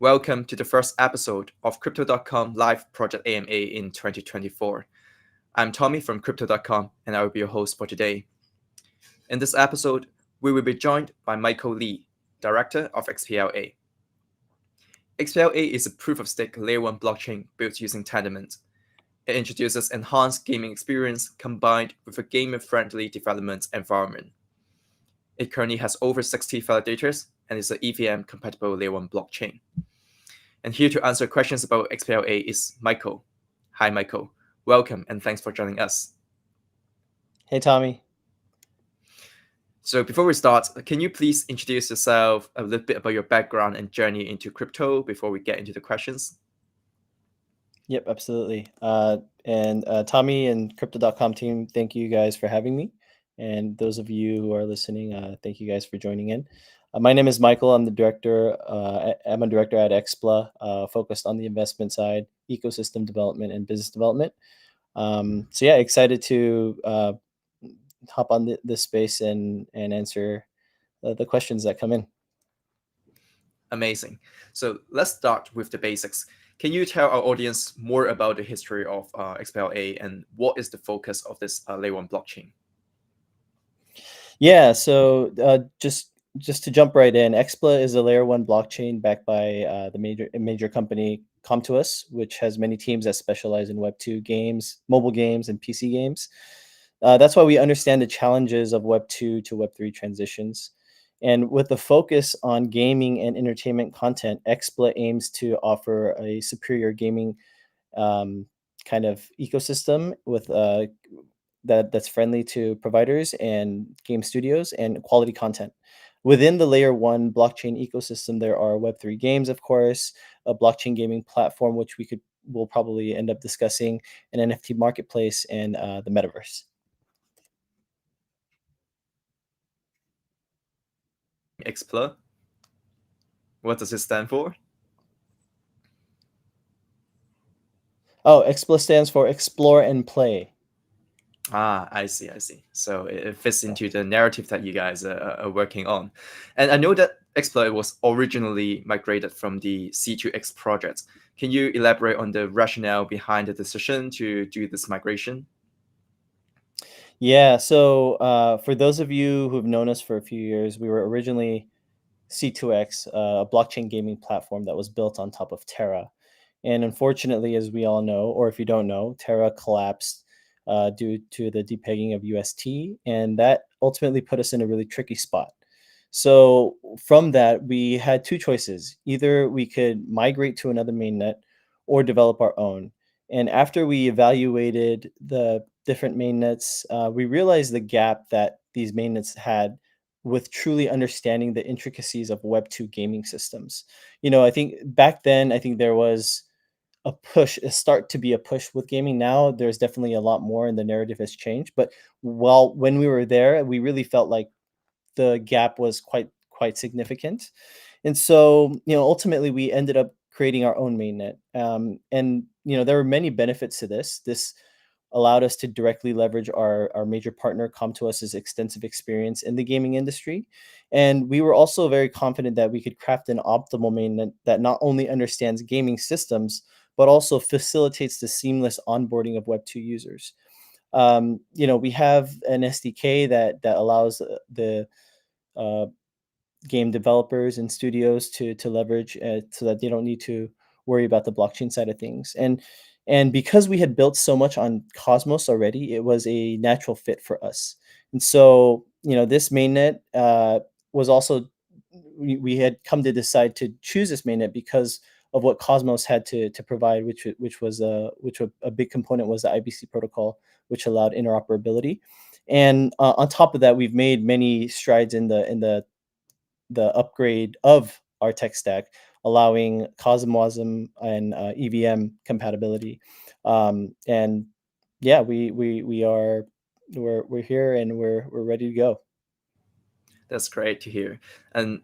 Welcome to the first episode of Crypto.com Live Project AMA in 2024. I'm Tommy from Crypto.com and I will be your host for today. In this episode, we will be joined by Michael Lee, Director of XPLA. XPLA is a proof of stake layer 1 blockchain built using Tendermint. It introduces enhanced gaming experience combined with a gamer-friendly development environment. It currently has over 60 validators and is an EVM-compatible layer 1 blockchain. And here to answer questions about XPLA is Michael. Hi, Michael. Welcome and thanks for joining us. Hey, Tommy. So before we start, can you please introduce yourself, a little bit about your background and journey into crypto before we get into the questions? Yep, absolutely. Tommy and Crypto.com team, thank you guys for having me. And those of you who are listening, thank you guys for joining in. My name is Michael. I'm the director. I'm a director at XPLA, focused on the investment side, ecosystem development, and business development. Excited to hop on this space and answer the questions that come in. Amazing. So let's start with the basics. Can you tell our audience more about the history of XPLA and what is the focus of this layer 1 blockchain? Yeah, so just to jump right in, XPLA is a layer 1 blockchain backed by the major company Comtuos, which has many teams that specialize in Web2 games, mobile games, and PC games. That's why we understand the challenges of Web2 to Web3 transitions. And with the focus on gaming and entertainment content, XPLA aims to offer a superior gaming kind of ecosystem with that's friendly to providers and game studios and quality content. Within the layer 1 blockchain ecosystem, there are Web3 games, of course, a blockchain gaming platform, which we'll probably end up discussing, an NFT marketplace, and the metaverse. XPLA? What does it stand for? Oh, XPLA stands for Explore and Play. I see. So it fits into the narrative that you guys are working on. And I know that XPLA was originally migrated from the C2X project. Can you elaborate on the rationale behind the decision to do this migration? Yeah, so for those of you who've known us for a few years, we were originally C2X, a blockchain gaming platform that was built on top of Terra. And unfortunately, as we all know, or if you don't know, Terra collapsed due to the depegging of UST, and that ultimately put us in a really tricky spot. So from that, we had two choices. Either we could migrate to another mainnet or develop our own. And after we evaluated the different mainnets, we realized the gap that these mainnets had with truly understanding the intricacies of Web2 gaming systems. I think back then, I think there was a start to be a push with gaming. Now there's definitely a lot more and the narrative has changed. But when we were there, we really felt like the gap was quite significant. And so, ultimately we ended up creating our own mainnet. There were many benefits to this. This allowed us to directly leverage our major partner Comtuos's extensive experience in the gaming industry. And we were also very confident that we could craft an optimal mainnet that not only understands gaming systems, but also facilitates the seamless onboarding of Web2 users. We have an SDK that allows the uh, game developers and studios to leverage so that they don't need to worry about the blockchain side of things. And because we had built so much on Cosmos already, it was a natural fit for us. And so, this mainnet was also we had come to decide to choose this mainnet because of what Cosmos had to provide, which was a big component was the IBC protocol, which allowed interoperability. And on top of that, we've made many strides in the upgrade of our tech stack, allowing Cosmosm and EVM compatibility. And yeah, we're here and we're ready to go. That's great to hear. And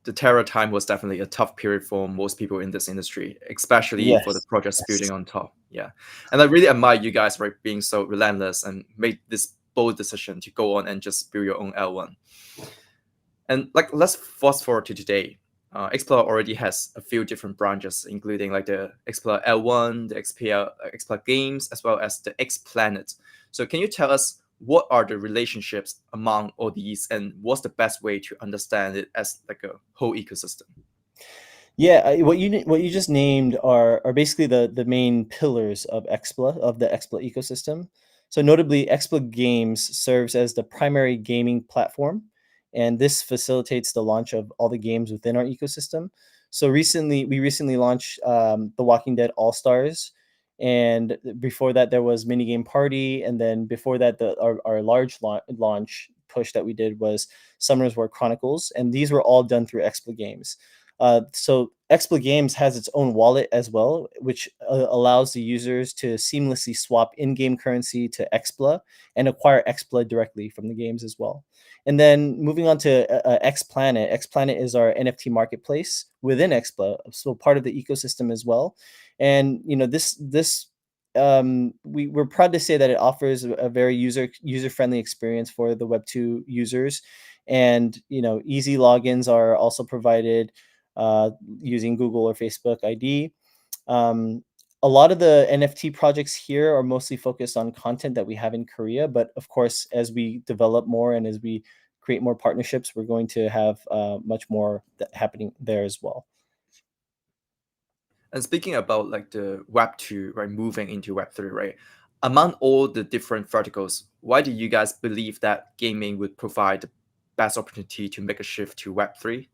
the Terra time was definitely a tough period for most people in this industry, especially for the Yes. projects building Yes. on top. Yeah. And I really admire you guys for being so relentless and made this bold decision to go on and just build your own L1. And let's fast forward to today. XPLA already has a few different branches, including like the XPLA L1, the XPLA Games, as well as the X Planet. So can you tell us what are the relationships among all these, and what's the best way to understand it as like a whole ecosystem? Yeah, what you just named are basically the main pillars of XPLA, of the XPLA ecosystem. So notably, XPLA Games serves as the primary gaming platform, and this facilitates the launch of all the games within our ecosystem. So we recently launched The Walking Dead All Stars, and before that there was Minigame Party, and then before that our large launch push that we did was Summoners War Chronicles, and these were all done through XPLA Games. So XPLA Games has its own wallet as well, which allows the users to seamlessly swap in-game currency to XPLA and acquire XPLA directly from the games as well. And then moving on to X Planet. X Planet is our NFT marketplace within XPLA, so part of the ecosystem as well. And we're proud to say that it offers a very user friendly experience for the Web2 users, and easy logins are also provided uh, using Google or Facebook ID. Um, a lot of the NFT projects here are mostly focused on content that we have in Korea, but of course, as we develop more and as we create more partnerships, we're going to have much more happening there as well. And speaking about like the Web 2, right, moving into Web 3, right? Among all the different verticals, why do you guys believe that gaming would provide the best opportunity to make a shift to Web 3?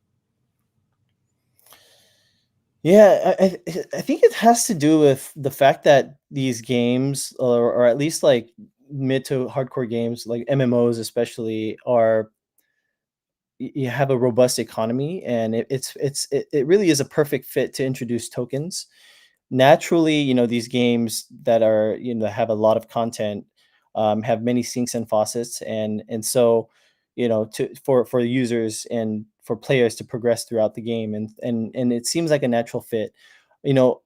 Yeah, I think it has to do with the fact that these games, or at least like mid to hardcore games, like MMOs especially, are you have a robust economy, and it really is a perfect fit to introduce tokens. Naturally, these games that are, have a lot of content, have many sinks and faucets, and so, to for users and for players to progress throughout the game, and it seems like a natural fit, you know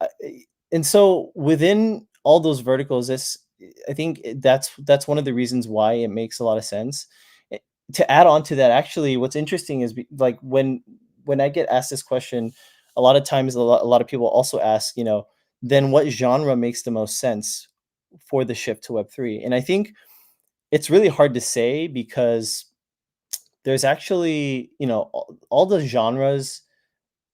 and so within all those verticals, this I think that's one of the reasons why it makes a lot of sense. Eh, to add on to that, actually, what's interesting is like when I get asked this question, a lot of times a lot of people also ask, then what genre makes the most sense for the shift to Web3? And I think it's really hard to say, because there's actually, all the genres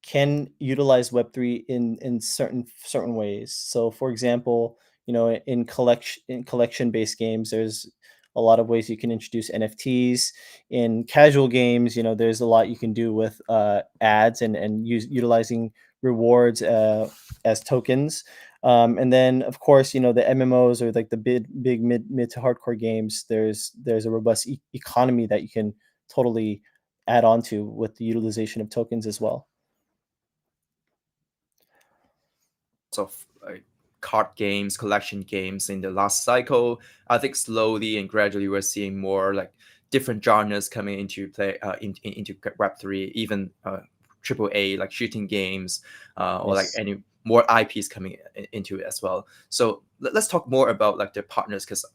can utilize Web3 in certain ways. So, for example, in collection based games, there's a lot of ways you can introduce NFTs. In casual games, there's a lot you can do with ads and utilizing rewards as tokens. And then, of course, the MMOs, or like the big mid to hardcore games. There's a robust economy that you can totally add on to with the utilization of tokens as well. Of like card games, collection games in the last cycle. I think slowly and gradually we're seeing more like different genres coming into play into Web 3, even AAA like shooting games, or like Yes. any more IPs coming into it as well. So let's talk more about like the partners, because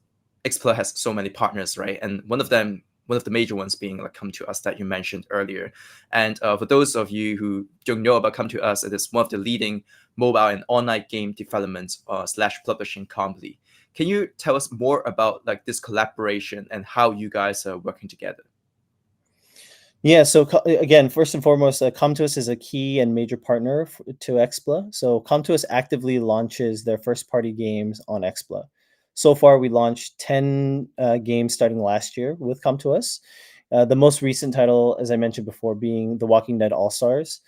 Xplore has so many partners, right? And one of the major ones being like Come to Us that you mentioned earlier. And for those of you who don't know about Come to Us, it is one of the leading mobile and online game development slash publishing company. Can you tell us more about like this collaboration and how you guys are working together? Yeah, so again, first and foremost, Come to Us is a key and major partner to XPLA. So Come to Us actively launches their first party games on XPLA. So far, we launched 10 games starting last year with Come to Us. The most recent title, as I mentioned before, being The Walking Dead All Stars.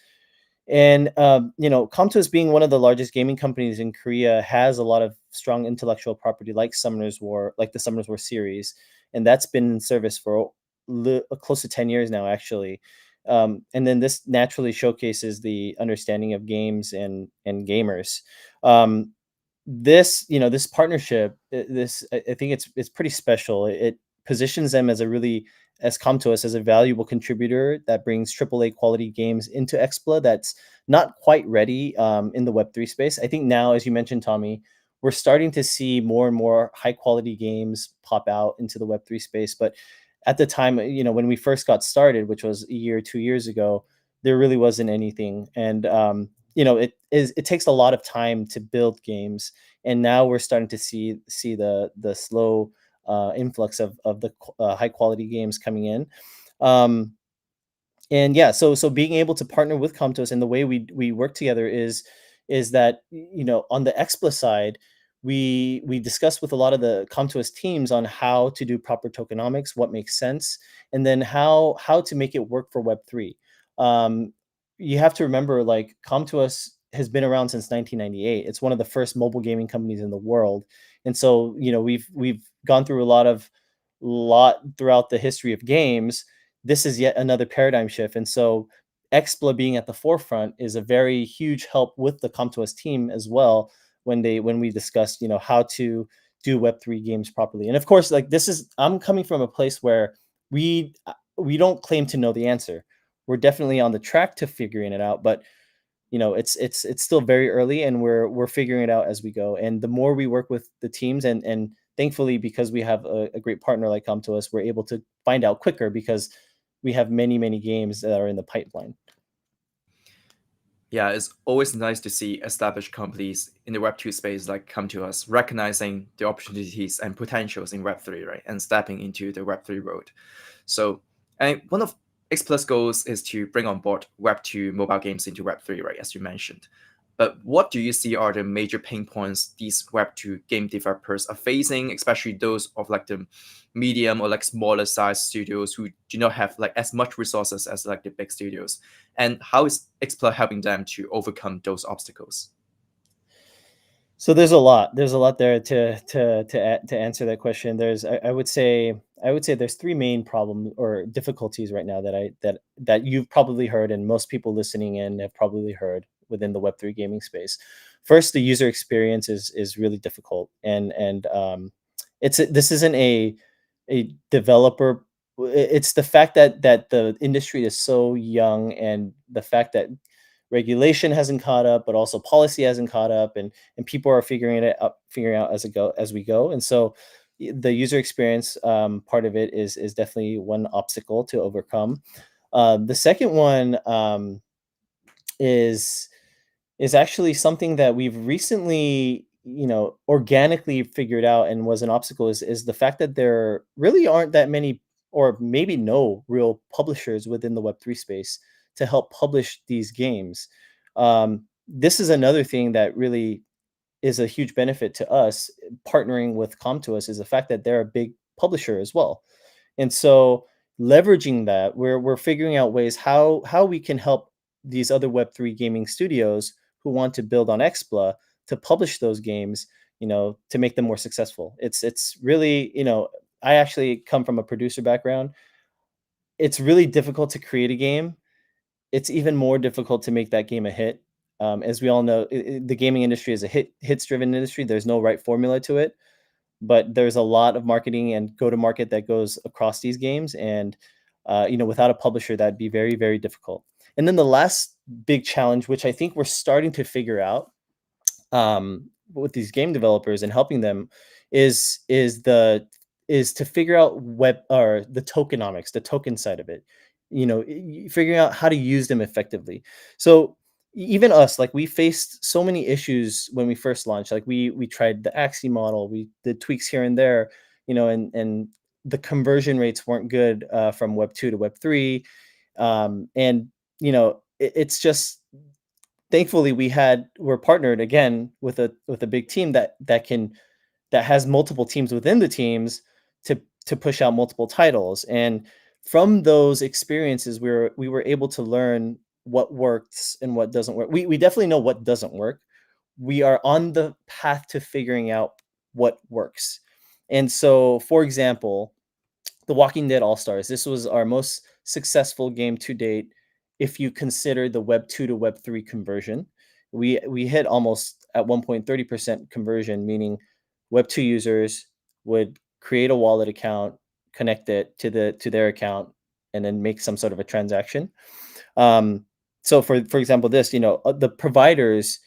And Come to Us, being one of the largest gaming companies in Korea, has a lot of strong intellectual property, like the Summoners War series, and that's been in service for close to 10 years now, actually. And then this naturally showcases the understanding of games and gamers. Um, this partnership, I think it's pretty special. It positions them as a really as Come to Us as a valuable contributor that brings AAA quality games into XPLA that's not quite ready in the Web3 space. I think now, as you mentioned, Tommy, we're starting to see more and more high quality games pop out into the Web3 space. But at the time, when we first got started, which was a year, 2 years ago, there really wasn't anything. And it takes a lot of time to build games, and now we're starting to see the slow influx of the high quality games coming in. Um, and yeah, so being able to partner with Comtos, and the way we work together is that, on the XPLA side, we discuss with a lot of the Comtos teams on how to do proper tokenomics, what makes sense, and then how to make it work for Web3. Um, you have to remember, like, Comtos has been around since 1998. It's one of the first mobile gaming companies in the world, and so we've gone through a lot throughout the history of games. This is yet another paradigm shift. And so XPLA being at the forefront is a very huge help with the Comtos team as well, when we discussed, how to do Web3 games properly. And of course, like, this is I'm coming from a place where we don't claim to know the answer. We're definitely on the track to figuring it out, but it's still very early, and we're figuring it out as we go. And the more we work with the teams, and thankfully, because we have a great partner like Come to Us, we're able to find out quicker because we have many games that are in the pipeline. Yeah, it's always nice to see established companies in the Web2 space like come to us, recognizing the opportunities and potentials in Web3, right, and stepping into the Web3 road. So, and one of X Plus goals is to bring on board Web2 mobile games into Web3, right, as you mentioned. But what do you see are the major pain points these Web2 game developers are facing, especially those of like the medium or like smaller size studios who do not have like as much resources as like the big studios? And how is Xplore helping them to overcome those obstacles? So there's a lot there to answer that question. I would say there's three main problems or difficulties right now that you've probably heard, and most people listening in have probably heard within the Web3 gaming space. First, the user experience is really difficult, and this isn't a developer. It's the fact that the industry is so young, and the fact that regulation hasn't caught up, but also policy hasn't caught up, and people are figuring out as we go. And so the user experience part of it is definitely one obstacle to overcome. The second one is is actually something that we've recently, organically figured out, and was an obstacle, is the fact that there really aren't that many, or maybe no real publishers within the Web3 space to help publish these games. This is another thing that really is a huge benefit to us partnering with Comtous, is the fact that they're a big publisher as well. And so, leveraging that, we're figuring out ways how we can help these other Web3 gaming studios who want to build on Xpla to publish those games, to make them more successful. It's really, I actually come from a producer background. It's really difficult to create a game. It's even more difficult to make that game a hit. As we all know, the gaming industry is a hits driven industry. There's no right formula to it, but there's a lot of marketing and go to market that goes across these games. And without a publisher, that'd be very difficult. And then the last big challenge, which I think we're starting to figure out, with these game developers and helping them, is to figure out web or the tokenomics, the token side of it. Figuring out how to use them effectively. So even us, like, we faced so many issues when we first launched. Like, we tried the Axie model, we did tweaks here and there, and the conversion rates weren't good from Web 2 to Web 3. And it's just, thankfully, we're partnered again with a big team that has multiple teams within the teams to push out multiple titles. And from those experiences, we were able to learn what works and what doesn't work. We definitely know what doesn't work. We are on the path to figuring out what works. And so, for example, the Walking Dead All Stars. This was our most successful game to date, if you consider the Web 2 to Web 3 conversion. We hit almost at one point 30% conversion, meaning Web 2 users would create a wallet account, connect it to their account, and then make some sort of a transaction. Um, so for example, this, the providers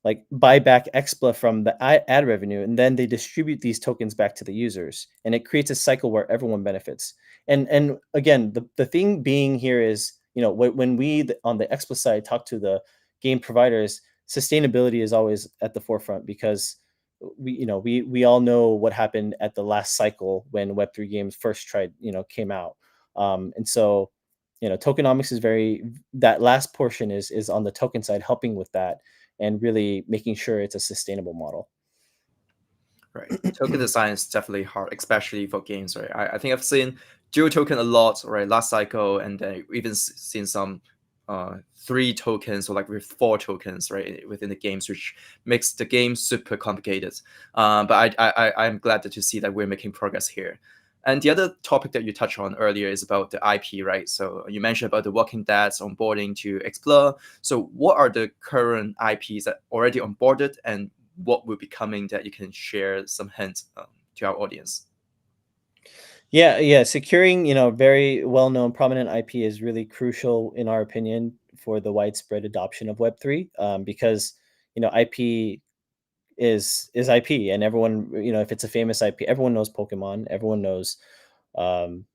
like buy back XPLA from the ad revenue, and then they distribute these tokens back to the users, and it creates a cycle where everyone benefits. And again, the thing being here is when we on the XPLA side talk to the game providers, sustainability is always at the forefront, because we all know what happened at the last cycle when Web3 games first came out. And so tokenomics is that last portion is on the token side, helping with that and really making sure it's a sustainable model. Right. Token design is definitely hard, especially for games, right? I think I've seen dual token a lot, right? Last cycle, and then even seen some 3 tokens or like with 4 tokens, right, within the games, which makes the game super complicated. But I'm glad to see that we're making progress here. And the other topic that you touched on earlier is about the IP, right? So you mentioned about the Walking Dead's onboarding to XPLA. So what are the current IPs that already onboarded, and what will be coming that you can share some hints to our audience? Yeah. Securing, very well-known prominent IP is really crucial in our opinion for the widespread adoption of Web3, because IP is IP, and everyone, if it's a famous IP, everyone knows Pokemon, everyone knows, um,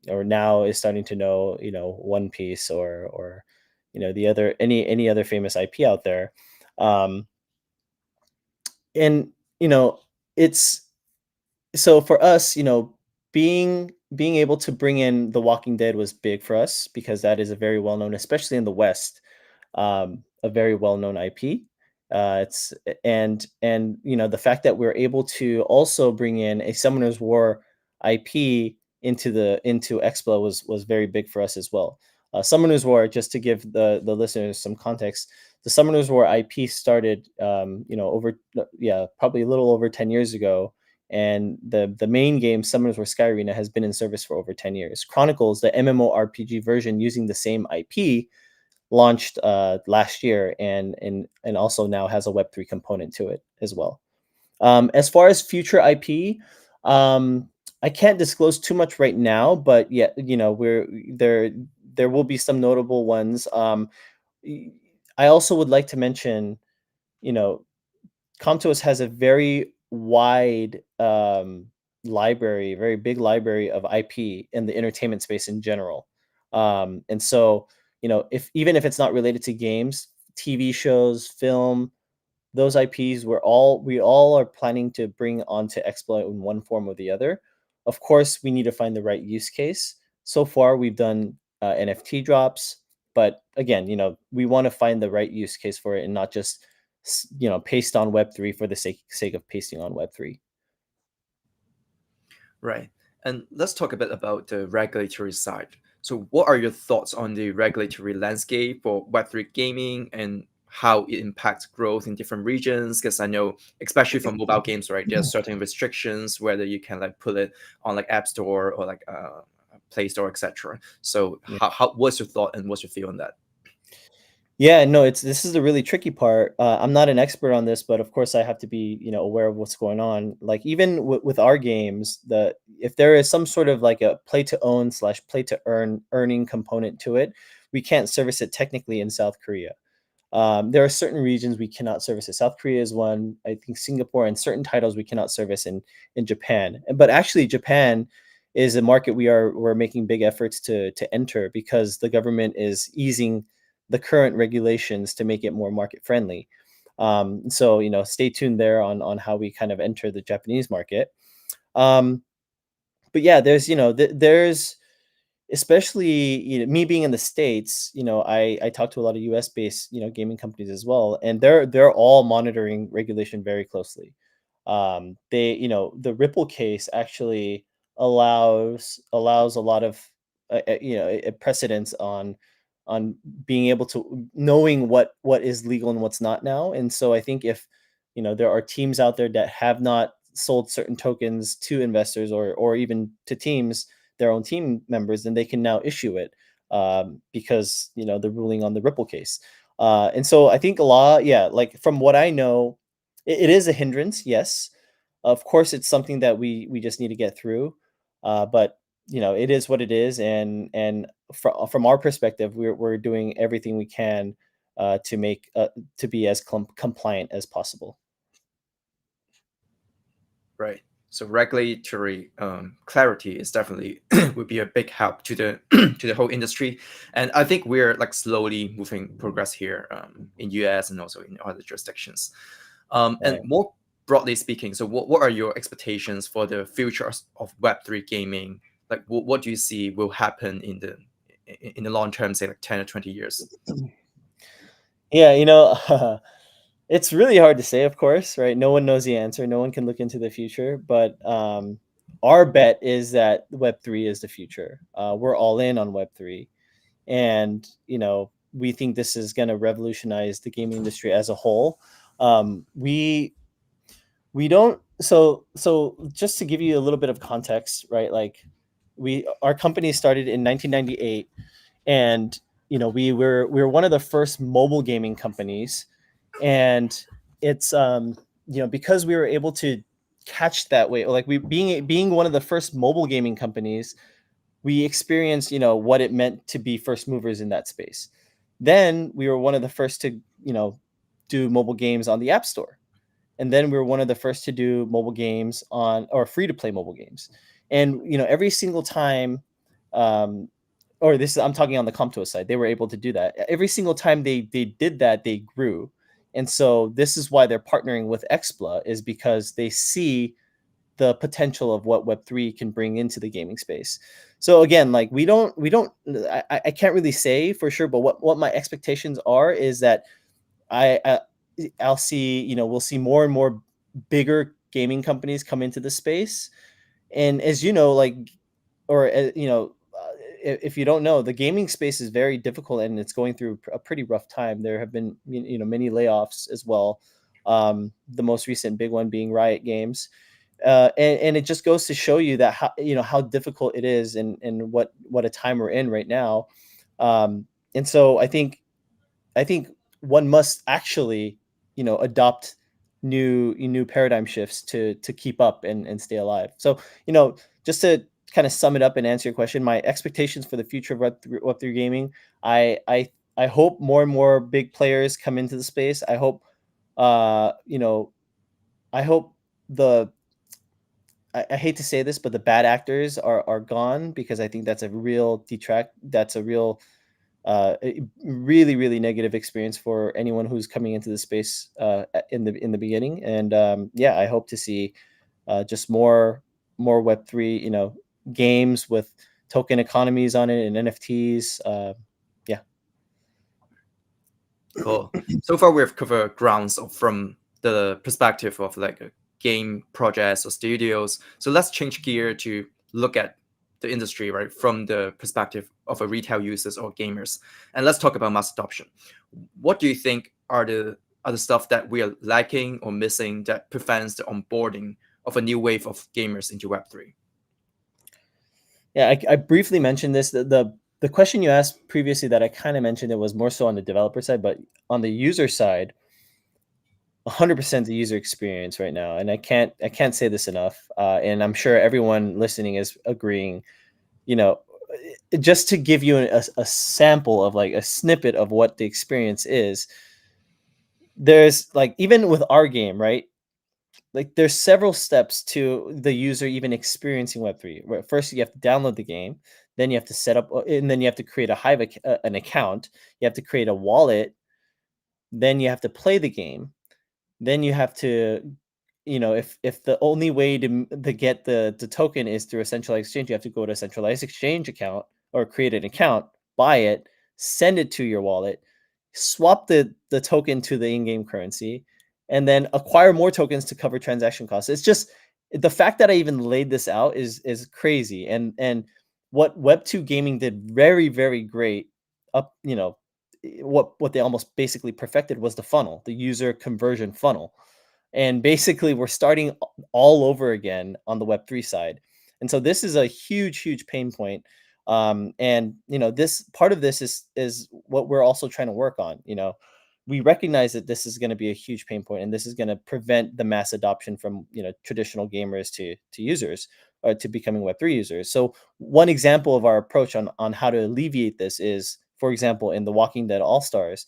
or now is starting to know, One Piece, or the other any other famous IP out there. Um, and it's so for us, being able to bring in The Walking Dead was big for us, because that is a very well known, especially in the West, a very well known IP. It's and the fact that we're able to also bring in a Summoner's War IP into Expo was very big for us as well. Summoner's War, just to give the listeners some context, the Summoner's War IP started, probably a little over 10 years ago, and the main game, Summoners War Sky Arena, has been in service for over 10 years. Chronicles, the MMORPG version using the same IP, launched last year, and also now has a Web3 component to it as well. As far as future IP, I can't disclose too much right now, but yeah, we're there will be some notable ones. I also would like to mention, you know, Comtos has a very wide library, very big library of IP in the entertainment space in general. And so, if even if it's not related to games, TV shows, film, those IPs we all are planning to bring onto Exploit in one form or the other. Of course, we need to find the right use case. So far, we've done NFT drops, but again, we want to find the right use case for it, and not just paste on Web3 for the sake of pasting on Web3. Right. And let's talk a bit about the regulatory side. So, what are your thoughts on the regulatory landscape for Web3 gaming and how it impacts growth in different regions? Because I know, especially for mobile games, right, there's certain restrictions whether you can like put it on like App Store or like Play Store, etc. So, how what's your thought and what's your feel on that? Yeah, no, this is the really tricky part. I'm not an expert on this, but of course I have to be, aware of what's going on. Like even with our games, if there is some sort of like a play to own slash play to earn earning component to it, we can't service it technically in South Korea. There are certain regions we cannot service it. South Korea is one. I think Singapore, and certain titles we cannot service in Japan. But actually, Japan is a market we're making big efforts to enter, because the government is easing the current regulations to make it more market friendly. So stay tuned there on how we kind of enter the Japanese market. Um, but yeah, there's especially me being in the States. I talk to a lot of US based gaming companies as well, and they're all monitoring regulation very closely. They the Ripple case actually allows a lot of a precedence on being able to knowing what is legal and what's not now. And so I think if there are teams out there that have not sold certain tokens to investors, or even to teams, their own team members, then they can now issue it, because the ruling on the Ripple case. And so I think a lot, yeah, like from what I know, it is a hindrance. Yes, of course, it's something that we just need to get through. But it is what it is, and from our perspective, we're doing everything we can to be as compliant as possible. Right. So regulatory clarity is definitely would be a big help to the to the whole industry, and I think we're like slowly moving progress here in US and also in other jurisdictions. And Right. more broadly speaking, so what are your expectations for the future of Web3 gaming? Like what do you see will happen in the long term, say like 10 or 20 years? Yeah, it's really hard to say, of course, right? No one knows the answer. No one can look into the future, but our bet is that Web3 is the future. We're all in on Web3, and we think this is going to revolutionize the gaming industry as a whole. We don't. So just to give you a little bit of context, right? Like our company started in 1998, and we were one of the first mobile gaming companies, and it's because we were able to catch that way, like we being one of the first mobile gaming companies, we experienced what it meant to be first movers in that space. Then we were one of the first to do mobile games on the App Store, and then we were one of the first to do mobile games on or free to play mobile games. And every single time, um, or this is I'm talking on the Compto side, they were able to do that. Every single time they did that, they grew. And so this is why they're partnering with XPLA, is because they see the potential of what Web3 can bring into the gaming space. So again, like I can't really say for sure, but what my expectations are is that I, I I'll see, we'll see more and more bigger gaming companies come into the space. And as you know, like, or if you don't know, the gaming space is very difficult and it's going through a pretty rough time. There have been many layoffs as well. The most recent big one being Riot Games. And it just goes to show you that how difficult it is, and what a time we're in right now. And so I think one must actually, adopt new paradigm shifts to keep up and stay alive. So, just to kind of sum it up and answer your question, my expectations for the future of Web3 gaming, I hope more and more big players come into the space. I hope, uh, you know, I hope the I hate to say this, but the bad actors are gone, because I think that's a real detract. That's a real really really negative experience for anyone who's coming into the space in the beginning. And yeah, I hope to see just more Web3 games with token economies on it and NFTs. Yeah. Cool. So far, we've covered grounds from the perspective of like a game projects or studios. So let's change gear to look at the industry, right, from the perspective of a retail users or gamers, and let's talk about mass adoption. What do you think are the stuff that we are lacking or missing that prevents the onboarding of a new wave of gamers into Web3? Yeah, I briefly mentioned this. The question you asked previously that I kind of mentioned, it was more so on the developer side, but on the user side, 100% the user experience right now. And I can't say this enough. And I'm sure everyone listening is agreeing. You know, just to give you a sample of, like, a snippet of what the experience is. There's, like, even with our game, right? Like, there's several steps to the user even experiencing Web3. Right? First, you have to download the game, then you have to set up, and then you have to create an account. You have to create a wallet, then you have to play the game, then you have to, if the only way to get the token is through a centralized exchange, you have to go to a centralized exchange account, or create an account, buy it, send it to your wallet, swap the token to the in-game currency, and then acquire more tokens to cover transaction costs. It's just, the fact that I even laid this out is crazy. And what Web2 gaming did very, very great, up, what they almost basically perfected, was the funnel, the user conversion funnel. And basically, we're starting all over again on the Web3 side. And so this is a huge, huge pain point. And this part of this is what we're also trying to work on. We recognize that this is going to be a huge pain point, and this is going to prevent the mass adoption from traditional gamers to users, or to becoming Web3 users. So one example of our approach on how to alleviate this is, for example, in the Walking Dead All Stars,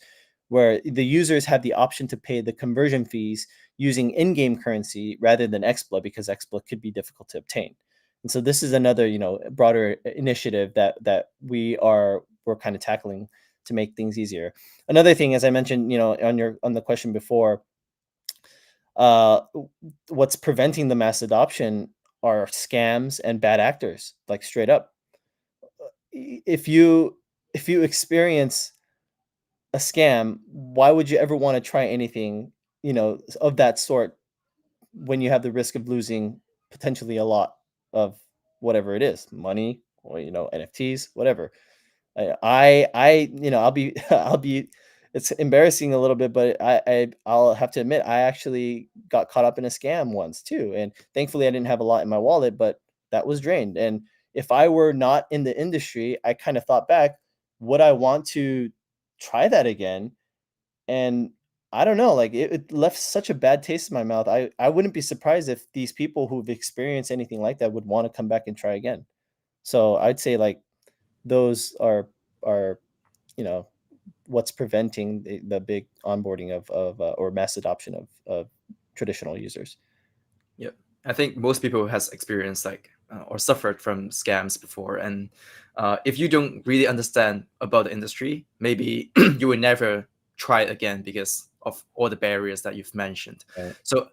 where the users have the option to pay the conversion fees using in-game currency rather than XPLA, because XPLA could be difficult to obtain. And so this is another, broader initiative that we're kind of tackling to make things easier. Another thing, as I mentioned, on the question before, uh, what's preventing the mass adoption are scams and bad actors, like straight up. If you experience a scam, why would you ever want to try anything, of that sort, when you have the risk of losing potentially a lot of whatever it is, money or NFTs, whatever. I'll be I'll be it's embarrassing a little bit, but I'll have to admit I actually got caught up in a scam once too, and thankfully I didn't have a lot in my wallet, but that was drained. And if I were not in the industry, I kind of thought back, would I want to try that again? And I don't know, like it left such a bad taste in my mouth. I wouldn't be surprised if these people who've experienced anything like that would want to come back and try again. So I'd say, like, those are you know what's preventing the big onboarding of or mass adoption of traditional users. Yeah, I think most people has experienced like or suffered from scams before, and if you don't really understand about the industry, maybe you will never try it again because of all the barriers that you've mentioned. Right. So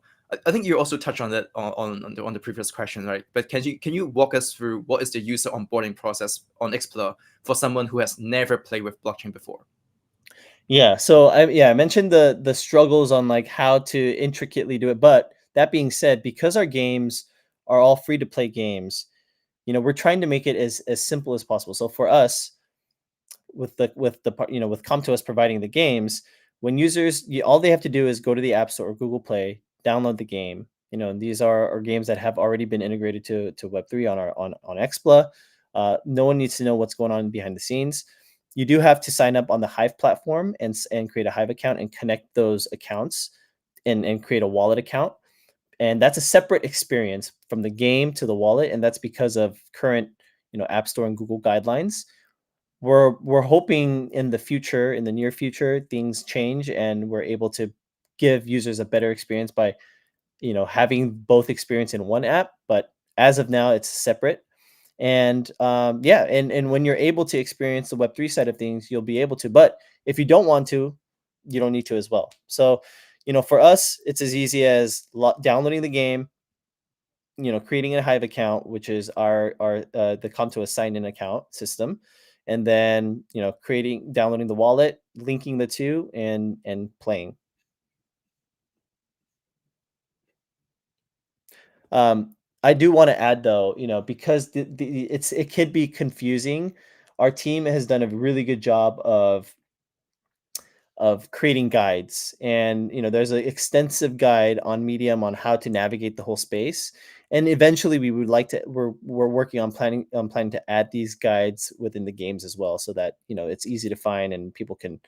I think you also touched on that on the previous question, right? But can you walk us through what is the user onboarding process on Explorer for someone who has never played with blockchain before? Yeah, so I mentioned the struggles on, like, how to intricately do it, but that being said, because our games are all free to play games, we're trying to make it as simple as possible. So for us, with Come to Us providing the games, when users, all they have to do is go to the App Store or Google Play, download the game. And these are games that have already been integrated to Web3 on Xpla. No one needs to know what's going on behind the scenes. You do have to sign up on the Hive platform and create a Hive account and connect those accounts and create a wallet account. And that's a separate experience from the game to the wallet, and that's because of current App Store and Google guidelines. We're hoping in the future, in the near future, things change and we're able to give users a better experience by having both experience in one app. But as of now, it's separate. And yeah, and when you're able to experience the Web3 side of things, you'll be able to. But if you don't want to, you don't need to as well. So for us, it's as easy as downloading the game, creating a Hive account, which is our the Come to a sign in account system, and then downloading the wallet, linking the two, and playing. I do want to add, though, because it could be confusing. Our team has done a really good job of creating guides, and there's an extensive guide on Medium on how to navigate the whole space. And eventually we would like to we're working on planning to add these guides within the games as well, so that it's easy to find and people can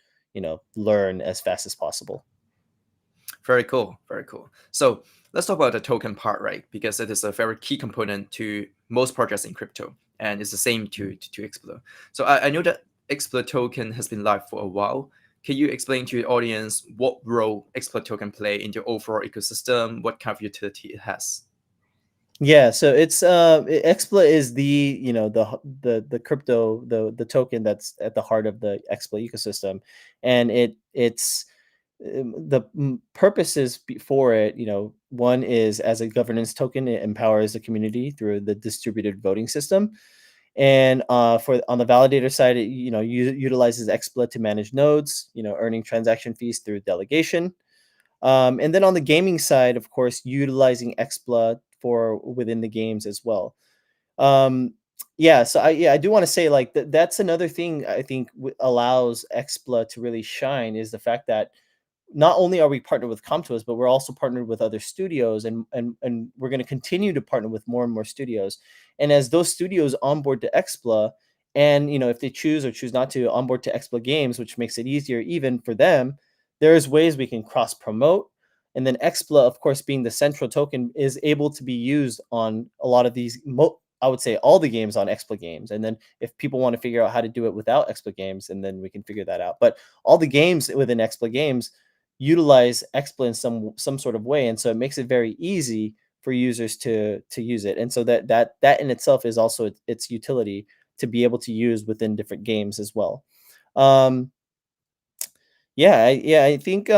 learn as fast as possible. Very cool, very cool. So let's talk about the token part, right? Because it is a very key component to most projects in crypto, and it's the same to Explorer. So I know that Explorer token has been live for a while. Can you explain to your audience what role Explorer token play in the overall ecosystem? What kind of utility it has? Yeah, so it's XPLA is the crypto, the token that's at the heart of the XPLA ecosystem, and it's the purposes for it. One is as a governance token, it empowers the community through the distributed voting system, and for on the validator side, it utilizes XPLA to manage nodes, earning transaction fees through delegation. And then on the gaming side, of course, utilizing XPLA for within the games as well. Yeah, so I do want to say, like, that's another thing I think allows XPLA to really shine, is the fact that not only are we partnered with Comtos, but we're also partnered with other studios, and we're going to continue to partner with more and more studios. And as those studios onboard to XPLA, and if they choose or choose not to onboard to XPLA games, which makes it easier even for them, there's ways we can cross promote. And then XPLA, of course, being the central token, is able to be used on a lot of these I would say all the games on XPLA games. And then if people want to figure out how to do it without XPLA games, and then we can figure that out. But all the games within XPLA games utilize XPLA in some sort of way, and so it makes it very easy for users to use it. And so that in itself is also its utility to be able to use within different games as well. Um, yeah, I think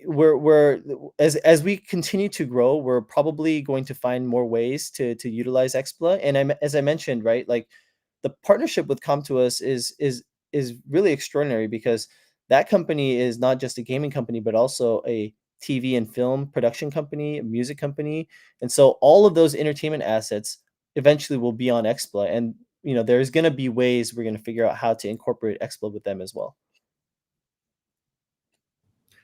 we're as we continue to grow, we're probably going to find more ways to utilize XPLA. And as I mentioned, right, like the partnership with Com2us is really extraordinary, because that company is not just a gaming company, but also a TV and film production company, a music company. And so all of those entertainment assets eventually will be on XPLA. And there's going to be ways we're going to figure out how to incorporate XPLA with them as well.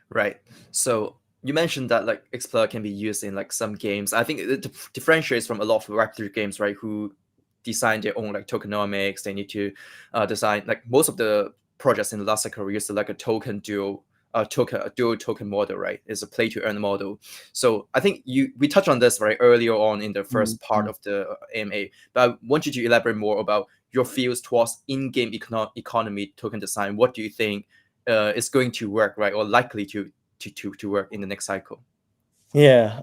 Right. So you mentioned that like XPLA can be used in like some games. I think it differentiates from a lot of Web3 games, right? Who design their own like tokenomics. They need to design, like most of the projects in the last cycle use like a dual token model, right? It's a play to earn model. So I think we touched on this very earlier on in the first part of the AMA, but I want you to elaborate more about your views towards in-game economy token design. What do you think is going to work, right, or likely to work in the next cycle? Yeah.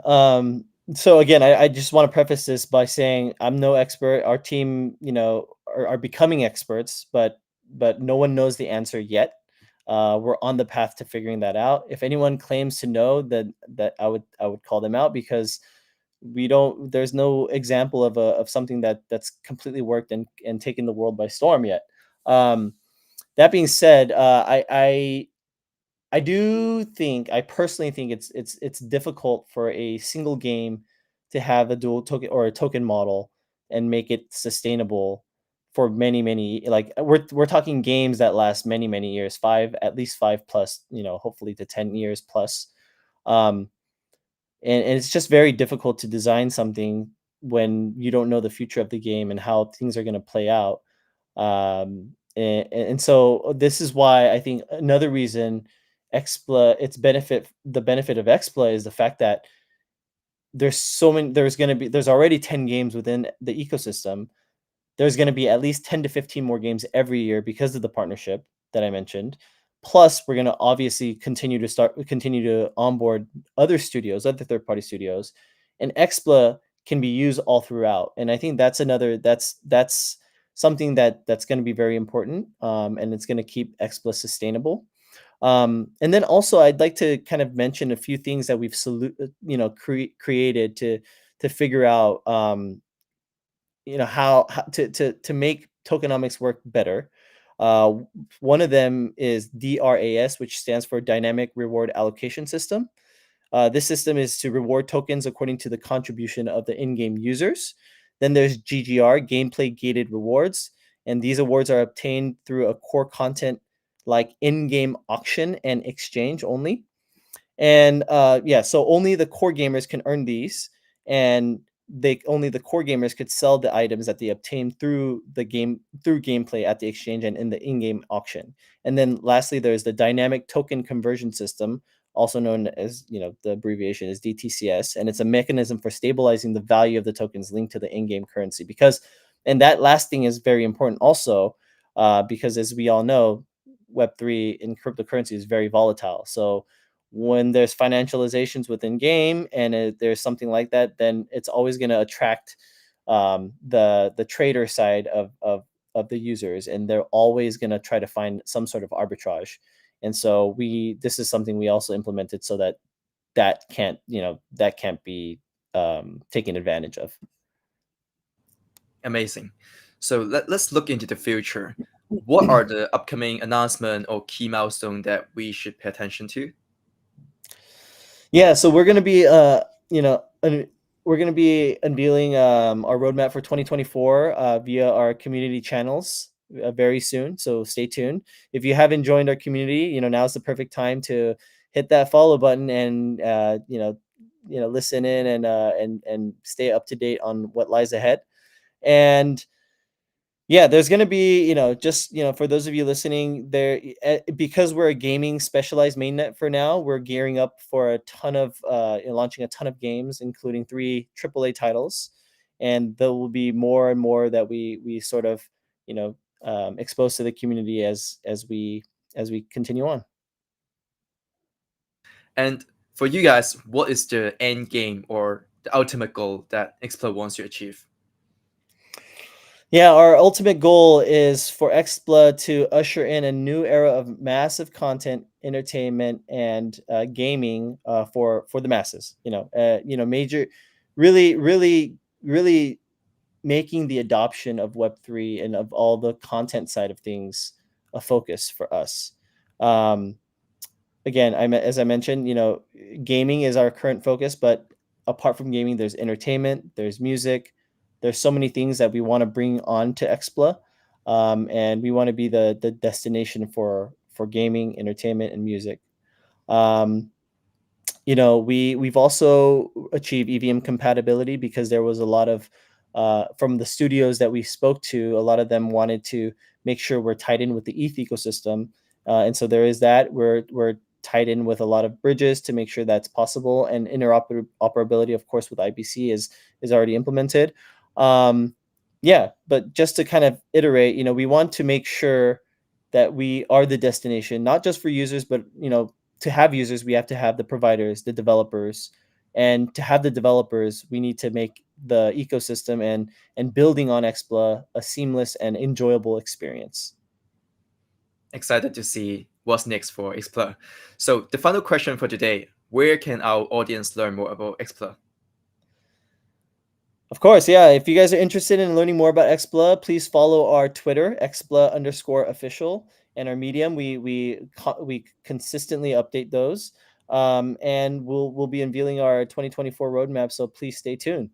So again, I just want to preface this by saying I'm no expert. Our team, are becoming experts, but no one knows the answer yet. We're on the path to figuring that out. If anyone claims to know, that I would call them out, because we don't. There's no example of something that's completely worked and taken the world by storm yet. Um, that being said, I personally think it's difficult for a single game to have a dual token or a token model and make it sustainable for many, like we're talking games that last many years, at least 5 plus, hopefully to 10 years plus. Um, and it's just very difficult to design something when you don't know the future of the game and how things are going to play out. And so this is why I think another reason the benefit of XPLA is the fact that there's already 10 games within the ecosystem. There's going to be at least 10 to 15 more games every year because of the partnership that I mentioned. Plus, we're going to obviously continue to onboard other third-party studios, and XPLA can be used all throughout. And I think that's something that's going to be very important, and it's going to keep XPLA sustainable. And then also, I'd like to kind of mention a few things that we've created to figure out how to make tokenomics work better. Uh, One of them is DRAS, which stands for Dynamic Reward Allocation System. This system is to reward tokens according to the contribution of the in-game users. Then there's GGR, Gameplay Gated Rewards, and these awards are obtained through a core content like in-game auction and exchange only. And yeah, so only the core gamers can earn these, and only the core gamers could sell the items that they obtain through gameplay at the exchange and in the in-game auction. And then lastly, there's the dynamic token conversion system, also known as, the abbreviation is DTCS, and it's a mechanism for stabilizing the value of the tokens linked to the in-game currency. And that last thing is very important also, because as we all know, Web3 in cryptocurrency is very volatile. So when there's financializations within game and there's something like that, then it's always going to attract the trader side of the users, and they're always going to try to find some sort of arbitrage. And so this is something we also implemented so that can't be taken advantage of. Amazing. So let's look into the future. What are the upcoming announcement or key milestone that we should pay attention to? Yeah, so we're gonna be we're gonna be unveiling our roadmap for 2024 via our community channels very soon. So stay tuned. If you haven't joined our community, now's the perfect time to hit that follow button and listen in and stay up to date on what lies ahead. And yeah, there's going to be, just, for those of you listening there, because we're a gaming specialized mainnet for now, we're gearing up for launching a ton of games, including 3 AAA titles. and there will be more and more that we sort of, you know, expose to the community as we continue on. And for you guys, what is the end game or the ultimate goal that XPLA wants to achieve? Yeah, our ultimate goal is for XPLA to usher in a new era of massive content, entertainment, and gaming for the masses. Major, really making the adoption of Web3 and of all the content side of things a focus for us. Um, Again, as I mentioned, gaming is our current focus, but apart from gaming, there's entertainment, there's music, there's so many things that we want to bring on to XPLA, and we want to be the destination for gaming, entertainment, and music. Um, we've also achieved EVM compatibility because there was a lot of from the studios that we spoke to, a lot of them wanted to make sure we're tied in with the ETH ecosystem, and so there is that. We're tied in with a lot of bridges to make sure that's possible, and interoperability, of course, with IBC is already implemented. Um, yeah, but just to kind of iterate, we want to make sure that we are the destination, not just for users, but to have users, we have to have the providers, the developers, and to have the developers, we need to make the ecosystem and building on XPLA a seamless and enjoyable experience. Excited to see what's next for XPLA. So the final question for today: where can our audience learn more about XPLA? Of course, yeah. If you guys are interested in learning more about XPLA, please follow our Twitter, XPLA_official, and our Medium. We consistently update those, and we'll be unveiling our 2024 roadmap. So please stay tuned.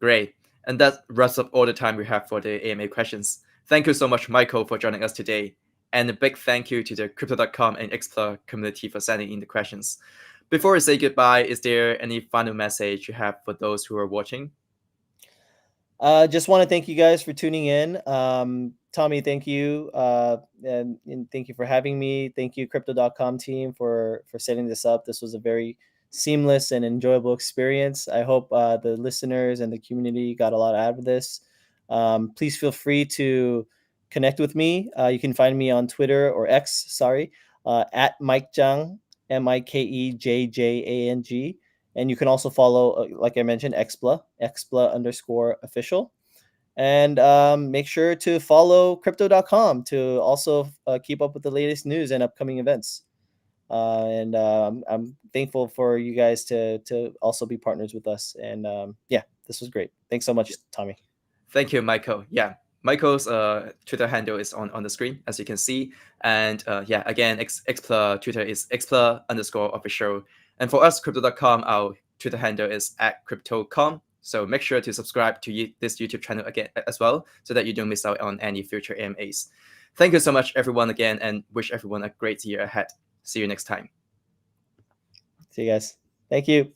Great. And that wraps up all the time we have for the AMA questions. Thank you so much, Michael, for joining us today. And a big thank you to the Crypto.com and XPLA community for sending in the questions. Before we say goodbye, is there any final message you have for those who are watching? Just want to thank you guys for tuning in. Tommy, thank you. And thank you for having me. Thank you, Crypto.com team, for setting this up. This was a very seamless and enjoyable experience. I hope the listeners and the community got a lot out of this. Please feel free to connect with me. You can find me on Twitter or X, sorry, at Mike Zhang, MIKEJJANG. And you can also follow, like I mentioned, XPLA_official. And make sure to follow crypto.com to also keep up with the latest news and upcoming events. And I'm thankful for you guys to also be partners with us. And yeah, this was great. Thanks so much, Tommy. Thank you, Michael. Yeah, Michael's Twitter handle is on the screen, as you can see. And yeah, again, XPLA Twitter is XPLA_official. And for us, Crypto.com, our Twitter handle is @CryptoCom. So make sure to subscribe to this YouTube channel again as well, so that you don't miss out on any future AMAs. Thank you so much, everyone, again, and wish everyone a great year ahead. See you next time. See you guys. Thank you.